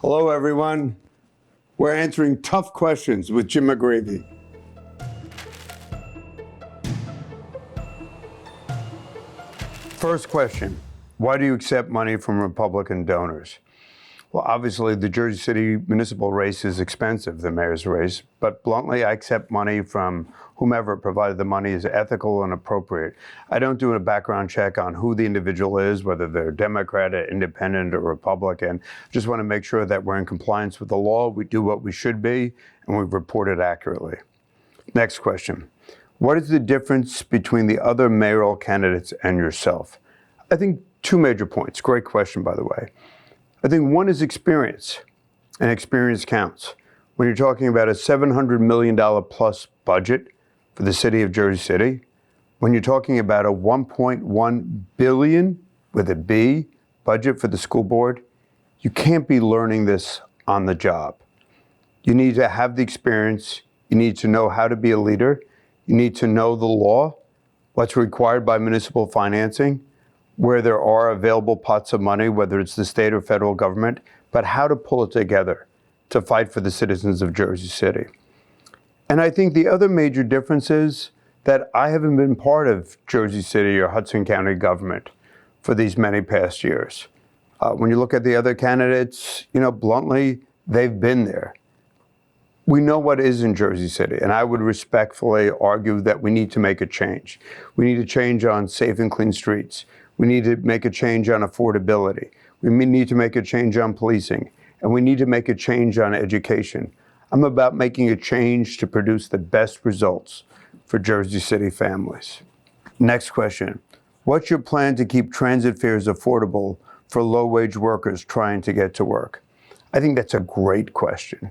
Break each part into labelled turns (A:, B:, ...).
A: Hello, everyone. We're answering tough questions with Jim McGreevey. First question, why do you accept money from Republican donors? Well, obviously, the Jersey City municipal race is expensive, the mayor's race, but bluntly, I accept money from whomever, provided the money is ethical and appropriate. I don't do a background check on who the individual is, whether they're Democrat, or Independent, or Republican. Just want to make sure that we're in compliance with the law, we do what we should be, and we report it accurately. Next question. What is the difference between the other mayoral candidates and yourself? I think two major points. Great question, by the way. I think one is experience, and experience counts. When you're talking about a $700 million plus budget for the city of Jersey City, when you're talking about a $1.1 billion, with a B, budget for the school board, you can't be learning this on the job. You need to have the experience, you need to know how to be a leader, you need to know the law, what's required by municipal financing, where there are available pots of money, whether it's the state or federal government, but how to pull it together to fight for the citizens of Jersey City. And I think the other major difference is that I haven't been part of Jersey City or Hudson County government for these many past years. When you look at the other candidates, bluntly, they've been there. We know what is in Jersey City, and I would respectfully argue that we need to make a change. We need to change on safe and clean streets. We need to make a change on affordability. We need to make a change on policing, and we need to make a change on education. I'm about making a change to produce the best results for Jersey City families. Next question. What's your plan to keep transit fares affordable for low-wage workers trying to get to work? I think that's a great question.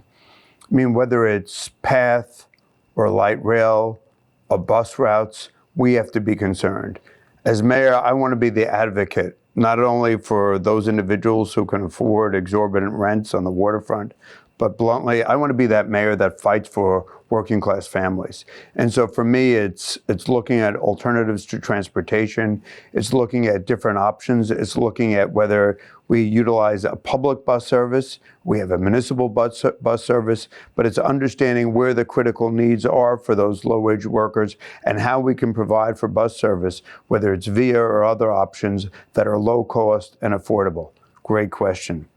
A: I mean, whether it's PATH or light rail or bus routes, we have to be concerned. As mayor, I want to be the advocate, not only for those individuals who can afford exorbitant rents on the waterfront, but bluntly, I want to be that mayor that fights for working class families. And so for me, it's looking at alternatives to transportation. It's looking at different options. It's looking at whether we utilize a public bus service. We have a municipal bus service, but it's understanding where the critical needs are for those low-wage workers and how we can provide for bus service, whether it's via or other options that are low cost and affordable. Great question.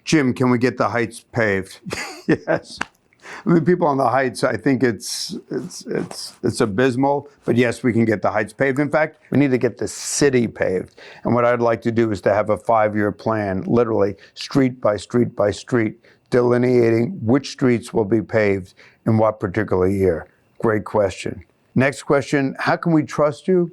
A: Jim, can we get the Heights paved? Yes. I mean, people on the Heights, I think it's abysmal, but yes, we can get the Heights paved. In fact, we need to get the city paved. And what I'd like to do is to have a 5-year plan, literally street by street by street, delineating which streets will be paved in what particular year. Great question. Next question, how can we trust you?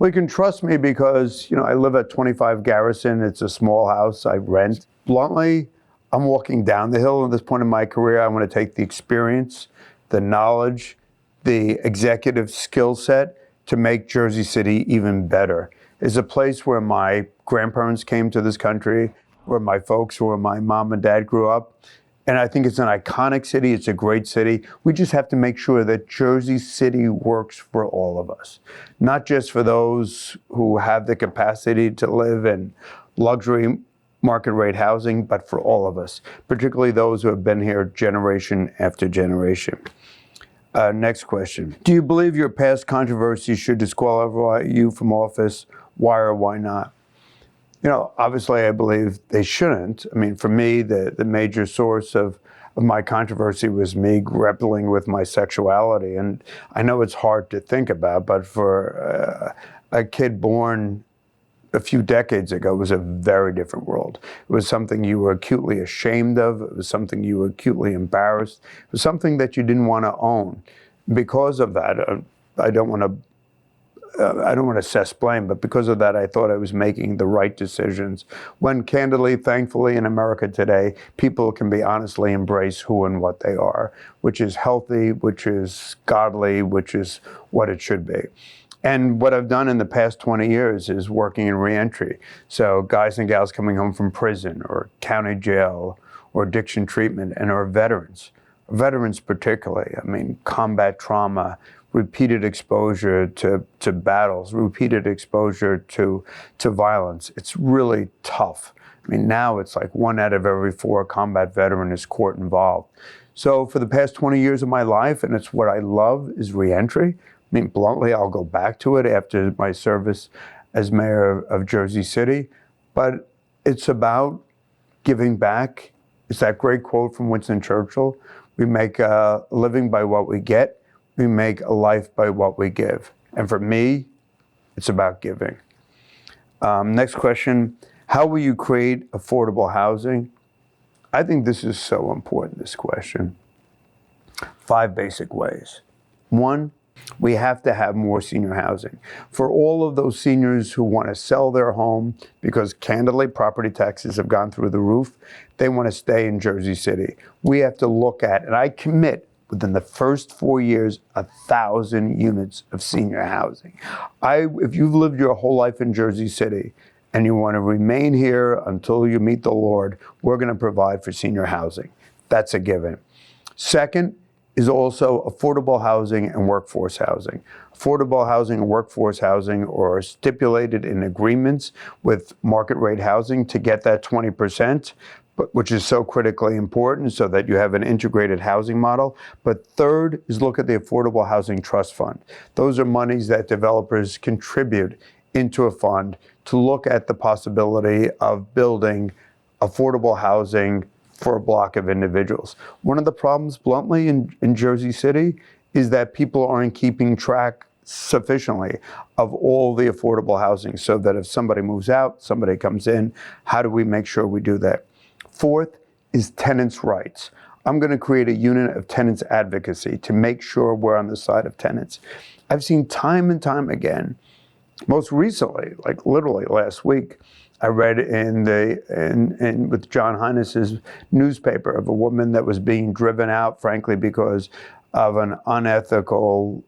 A: Well, you can trust me because, I live at 25 Garrison. It's a small house I rent. Bluntly, I'm walking down the hill at this point in my career. I want to take the experience, the knowledge, the executive skill set to make Jersey City even better. It's a place where my grandparents came to this country, where my folks, where my mom and dad grew up. And I think it's an iconic city. It's a great city. We just have to make sure that Jersey City works for all of us, not just for those who have the capacity to live in luxury market rate housing, but for all of us, particularly those who have been here generation after generation. Next question. Do you believe your past controversies should disqualify you from office? Why or why not? Obviously I believe they shouldn't. I mean, for me, the major source of my controversy was me grappling with my sexuality. And I know it's hard to think about, but for a kid born a few decades ago, it was a very different world. It was something you were acutely ashamed of. It was something you were acutely embarrassed. It was something that you didn't want to own. Because of that, I don't want to assess blame, but because of that, I thought I was making the right decisions. When candidly, thankfully, in America today, people can be honestly embrace who and what they are, which is healthy, which is godly, which is what it should be. And what I've done in the past 20 years is working in reentry. So guys and gals coming home from prison or county jail or addiction treatment and are veterans particularly. I mean, combat trauma, repeated exposure to battles, repeated exposure to violence. It's really tough. I mean, now it's like 1 out of every 4 combat veteran is court involved. So for the past 20 years of my life, and it's what I love, is reentry. I mean, bluntly, I'll go back to it after my service as mayor of Jersey City. But it's about giving back. It's that great quote from Winston Churchill: we make a living by what we get. We make a life by what we give. And for me, it's about giving. Next question: how will you create affordable housing? I think this is so important, this question. 5 basic ways. 1, we have to have more senior housing. For all of those seniors who want to sell their home because, candidly, property taxes have gone through the roof, they want to stay in Jersey City. We have to look at, and I commit, within the first 4 years, 1,000 units of senior housing. If you've lived your whole life in Jersey City and you want to remain here until you meet the Lord, we're going to provide for senior housing. That's a given. Second is also affordable housing and workforce housing. Affordable housing and workforce housing are stipulated in agreements with market rate housing to get that 20%. Which is so critically important, so that you have an integrated housing model. But third is look at the Affordable Housing Trust Fund. Those are monies that developers contribute into a fund to look at the possibility of building affordable housing for a block of individuals. One of the problems, bluntly, in Jersey City is that people aren't keeping track sufficiently of all the affordable housing, so that if somebody moves out, somebody comes in, how do we make sure we do that? Fourth is tenants' rights. I'm going to create a unit of tenants' advocacy to make sure we're on the side of tenants. I've seen time and time again, most recently, like literally last week, I read with John Heiness's newspaper of a woman that was being driven out, frankly, because of an unethical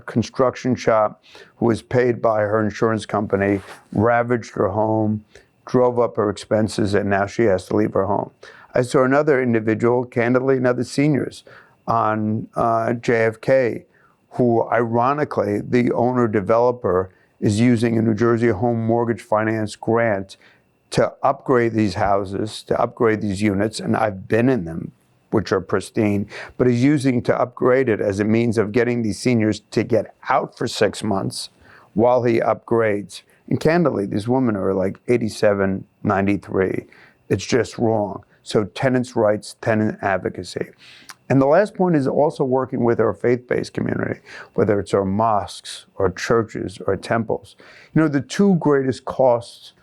A: construction shop who was paid by her insurance company, ravaged her home, drove up her expenses, and now she has to leave her home. I saw another individual, candidly, another seniors on JFK, who ironically, the owner-developer is using a New Jersey home mortgage finance grant to upgrade these houses, to upgrade these units, and I've been in them, which are pristine, but he's using to upgrade it as a means of getting these seniors to get out for 6 months while he upgrades. And candidly, these women are like 87, 93. It's just wrong. So tenants' rights, tenant advocacy. And the last point is also working with our faith-based community, whether it's our mosques or churches or temples. You know, the 2 greatest costs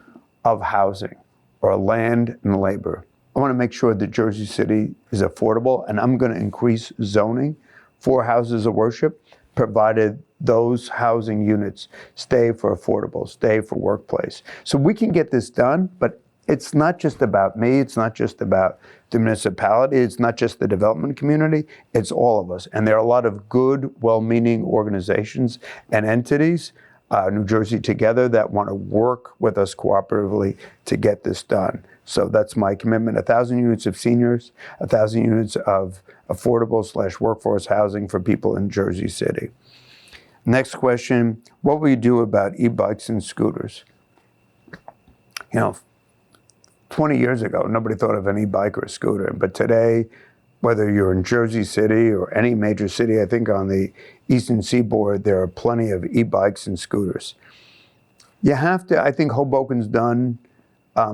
A: of housing are land and labor. I want to make sure that Jersey City is affordable, and I'm going to increase zoning for houses of worship, provided those housing units stay for affordable, stay for workplace. So we can get this done, but it's not just about me, it's not just about the municipality, it's not just the development community, it's all of us. And there are a lot of good, well-meaning organizations and entities, New Jersey Together, that want to work with us cooperatively to get this done. So that's my commitment: 1,000 units of seniors, 1,000 units of affordable/workforce housing for people in Jersey City. Next question: what will you do about e-bikes and scooters? You know, 20 years ago, nobody thought of an e-bike or a scooter, but today, whether you're in Jersey City or any major city, I think on the Eastern Seaboard, there are plenty of e-bikes and scooters. You have to, I think Hoboken's done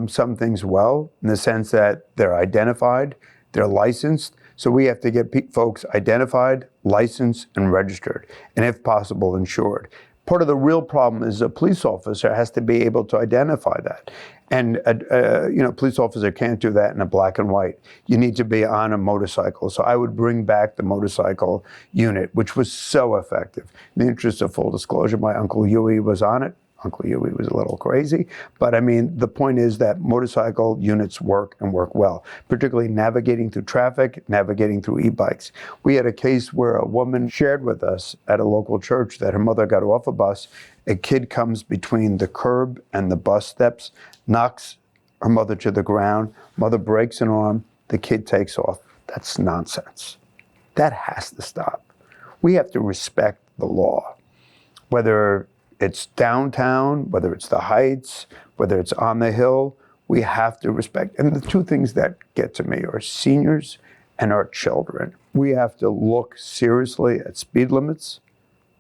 A: some things well, in the sense that they're identified, they're licensed. So we have to get folks identified, licensed, and registered, and if possible, insured. Part of the real problem is a police officer has to be able to identify that. And a police officer can't do that in a black and white. You need to be on a motorcycle. So I would bring back the motorcycle unit, which was so effective. In the interest of full disclosure, my Uncle Huey was on it. Uncle Huey was a little crazy, but I mean, the point is that motorcycle units work and work well, particularly navigating through traffic, navigating through e-bikes. We had a case where a woman shared with us at a local church that her mother got off a bus. A kid comes between the curb and the bus steps, knocks her mother to the ground. Mother breaks an arm. The kid takes off. That's nonsense. That has to stop. We have to respect the law. Whether it's downtown, whether it's the Heights, whether it's on the Hill, we have to respect. And the two things that get to me are seniors and our children. We have to look seriously at speed limits.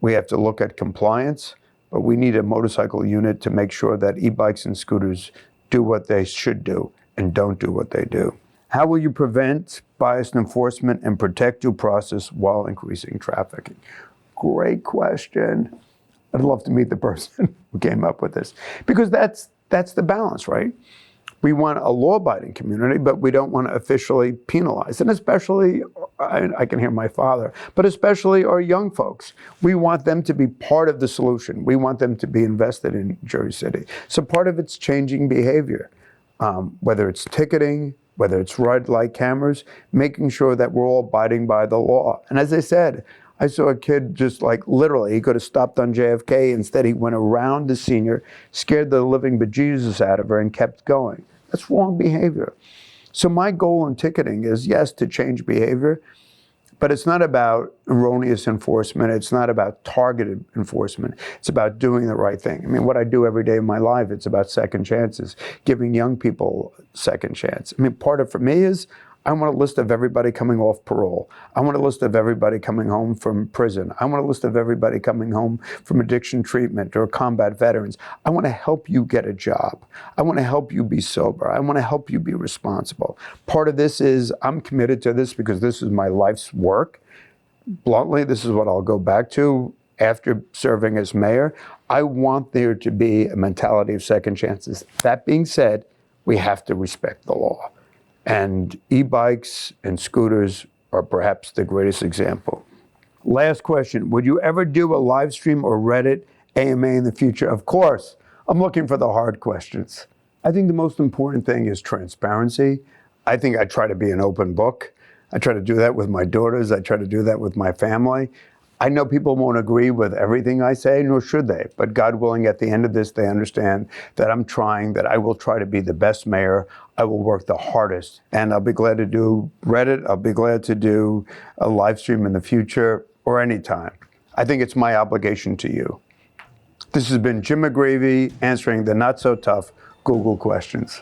A: We have to look at compliance, but we need a motorcycle unit to make sure that e-bikes and scooters do what they should do and don't do what they do. How will you prevent biased enforcement and protect due process while increasing trafficking? Great question. I'd love to meet the person who came up with this, because that's the balance, right? We want a law-abiding community, but we don't want to officially penalize. And especially, I can hear my father, but especially our young folks. We want them to be part of the solution. We want them to be invested in Jersey City. So part of it's changing behavior, whether it's ticketing, whether it's red light cameras, making sure that we're all abiding by the law. And as I said, I saw a kid just like literally, he could have stopped on JFK. Instead, he went around the senior, scared the living bejesus out of her, and kept going. That's wrong behavior. So my goal in ticketing is, yes, to change behavior, but it's not about erroneous enforcement. It's not about targeted enforcement. It's about doing the right thing. I mean, what I do every day of my life, it's about second chances, giving young people second chance. I mean, part of it for me is, I want a list of everybody coming off parole. I want a list of everybody coming home from prison. I want a list of everybody coming home from addiction treatment or combat veterans. I want to help you get a job. I want to help you be sober. I want to help you be responsible. Part of this is I'm committed to this because this is my life's work. Bluntly, this is what I'll go back to after serving as mayor. I want there to be a mentality of second chances. That being said, we have to respect the law. And e-bikes and scooters are perhaps the greatest example. Last question, would you ever do a live stream or Reddit AMA in the future? Of course, I'm looking for the hard questions. I think the most important thing is transparency. I think I try to be an open book. I try to do that with my daughters. I try to do that with my family. I know people won't agree with everything I say, nor should they. But God willing, at the end of this, they understand that I'm trying, that I will try to be the best mayor. I will work the hardest. And I'll be glad to do Reddit. I'll be glad to do a live stream in the future or anytime. I think it's my obligation to you. This has been Jim McGreevey answering the not so tough Google questions.